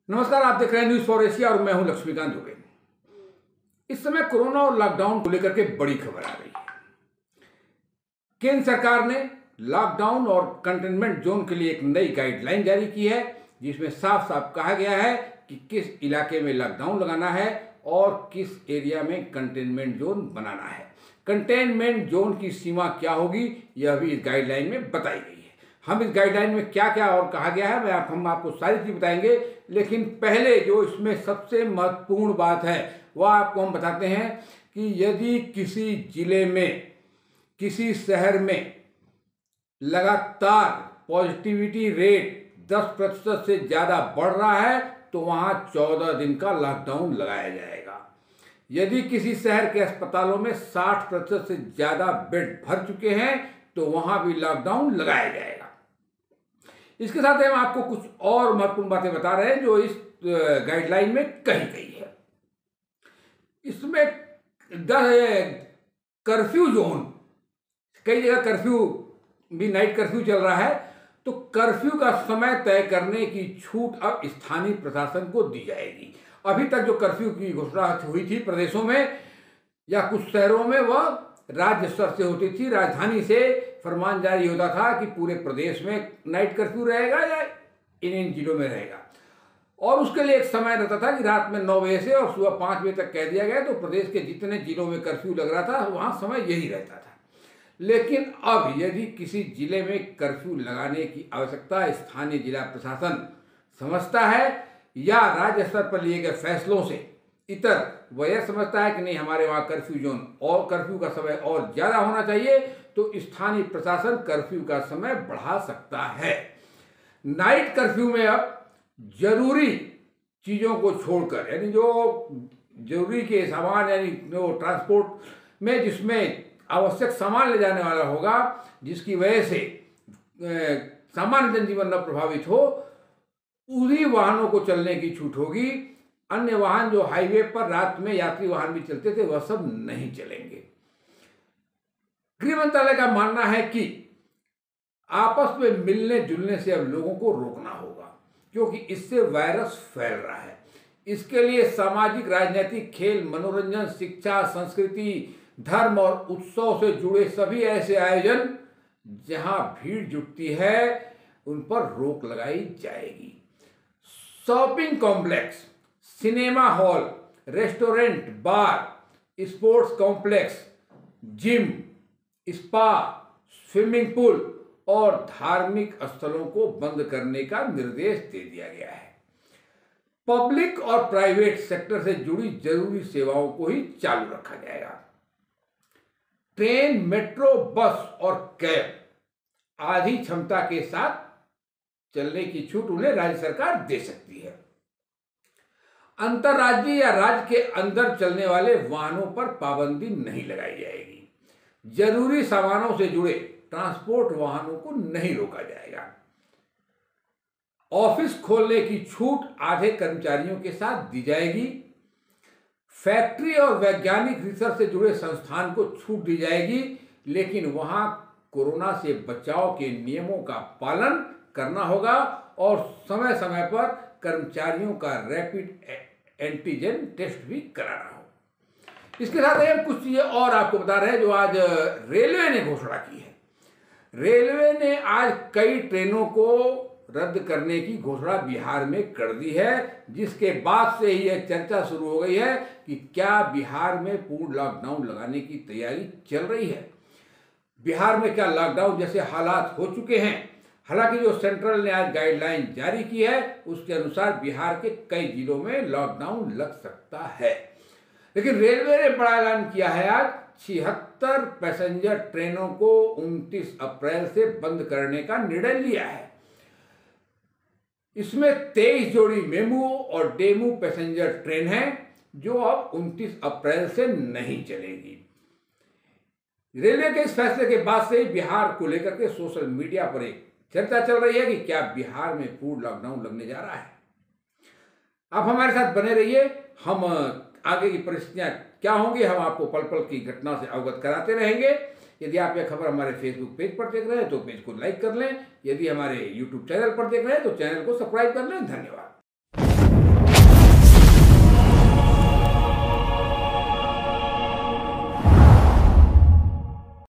नमस्कार, आप देख रहे हैं न्यूज फॉर एशिया और मैं हूं लक्ष्मीकांत दुबे। इस समय कोरोना और लॉकडाउन को लेकर के बड़ी खबर आ रही है। केंद्र सरकार ने लॉकडाउन और कंटेनमेंट जोन के लिए एक नई गाइडलाइन जारी की है, जिसमें साफ साफ कहा गया है कि किस इलाके में लॉकडाउन लगाना है और किस एरिया में कंटेनमेंट जोन बनाना है। कंटेनमेंट जोन की सीमा क्या होगी, यह भी इस गाइडलाइन में बताई गई है। हम इस गाइडलाइन में क्या क्या और कहा गया है हम आपको सारी चीज बताएंगे, लेकिन पहले जो इसमें सबसे महत्वपूर्ण बात है वह आपको हम बताते हैं कि यदि किसी जिले में, किसी शहर में लगातार पॉजिटिविटी रेट 10% से ज़्यादा बढ़ रहा है तो वहाँ 14 दिन का लॉकडाउन लगाया जाएगा। यदि किसी शहर के अस्पतालों में 60% से ज़्यादा बेड भर चुके हैं तो वहाँ भी लॉकडाउन लगाया जाएगा। इसके साथ हम आपको कुछ और महत्वपूर्ण बातें बता रहे हैं जो इस गाइडलाइन में कही गई है। इसमें कर्फ्यू जोन, कई जगह कर्फ्यू भी नाइट कर्फ्यू चल रहा है, तो कर्फ्यू का समय तय करने की छूट अब स्थानीय प्रशासन को दी जाएगी। अभी तक जो कर्फ्यू की घोषणा हुई थी प्रदेशों में या कुछ शहरों में, वह राज्य स्तर से होती थी। राजधानी से फरमान जारी होता था कि पूरे प्रदेश में नाइट कर्फ्यू रहेगा या इन जिलों में रहेगा, और उसके लिए एक समय रहता था कि रात में 9 बजे से और सुबह 5 बजे तक कह दिया गया, तो प्रदेश के जितने जिलों में कर्फ्यू लग रहा था वहाँ समय यही रहता था। लेकिन अब यदि किसी जिले में कर्फ्यू लगाने की आवश्यकता स्थानीय जिला प्रशासन समझता है या राज्य स्तर पर लिए गए फैसलों से इतर वह यह समझता है कि नहीं, हमारे वहाँ कर्फ्यू जोन और कर्फ्यू का समय और ज़्यादा होना चाहिए, तो स्थानीय प्रशासन कर्फ्यू का समय बढ़ा सकता है। नाइट कर्फ्यू में अब जरूरी चीज़ों को छोड़कर, यानी जो जरूरी के सामान, यानी जो ट्रांसपोर्ट में जिसमें आवश्यक सामान ले जाने वाला होगा, जिसकी वजह से सामान्य जनजीवन न प्रभावित हो, उन्हीं वाहनों को चलने की छूट होगी। अन्य वाहन जो हाईवे पर रात में यात्री वाहन भी चलते थे वह सब नहीं चलेंगे। गृह मंत्रालय का मानना है कि आपस में मिलने जुलने से अब लोगों को रोकना होगा, क्योंकि इससे वायरस फैल रहा है। इसके लिए सामाजिक, राजनीतिक, खेल, मनोरंजन, शिक्षा, संस्कृति, धर्म और उत्सव से जुड़े सभी ऐसे आयोजन जहां भीड़ जुटती है उन पर रोक लगाई जाएगी। Shopping complex, cinema hall, restaurant, bar, sports complex, gym, spa, swimming pool और धार्मिक स्थलों को बंद करने का निर्देश दे दिया गया है। पब्लिक और प्राइवेट सेक्टर से जुड़ी जरूरी सेवाओं को ही चालू रखा जाएगा। ट्रेन, मेट्रो, बस और कैब आधी क्षमता के साथ चलने की छूट उन्हें राज्य सरकार दे सकती है। अंतर्राज्यीय या राज्य के अंदर चलने वाले वाहनों पर पाबंदी नहीं लगाई जाएगी। जरूरी सामानों से जुड़े ट्रांसपोर्ट वाहनों को नहीं रोका जाएगा। ऑफिस खोलने की छूट आधे कर्मचारियों के साथ दी जाएगी। फैक्ट्री और वैज्ञानिक रिसर्च से जुड़े संस्थान को छूट दी जाएगी, लेकिन वहां कोरोना से बचाव के नियमों का पालन करना होगा और समय समय पर कर्मचारियों का रैपिड एंटीजन टेस्ट भी कराना होगा। इसके साथ हम कुछ चीजें और आपको बता रहे हैं जो आज रेलवे ने घोषणा की है। रेलवे ने आज कई ट्रेनों को रद्द करने की घोषणा बिहार में कर दी है, जिसके बाद से ही यह चर्चा शुरू हो गई है कि क्या बिहार में पूर्ण लॉकडाउन लगाने की तैयारी चल रही है। बिहार में क्या लॉकडाउन जैसे हालात हो चुके हैं? हालांकि जो सेंट्रल ने आज गाइडलाइन जारी की है उसके अनुसार बिहार के कई जिलों में लॉकडाउन लग सकता है, लेकिन रेलवे ने बड़ा ऐलान किया है। आज 76 पैसेंजर ट्रेनों को 29 अप्रैल से बंद करने का निर्णय लिया है। इसमें 23 जोड़ी मेमू और डेमू पैसेंजर ट्रेन हैं जो अब 29 अप्रैल से नहीं चलेगी। रेलवे के इस फैसले के बाद से ही बिहार को लेकर के सोशल मीडिया पर एक चर्चा चल रही है कि क्या बिहार में पूर्ण लॉकडाउन लगने जा रहा है। आप हमारे साथ बने रहिए, हम आगे की परिस्थितियां क्या होंगी हम आपको पल पल की घटना से अवगत कराते रहेंगे। यदि आप यह खबर हमारे फेसबुक पेज पर देख रहे हैं तो पेज को लाइक कर लें। यदि हमारे यूट्यूब चैनल पर देख रहे हैं तो चैनल को सब्सक्राइब कर लें। धन्यवाद।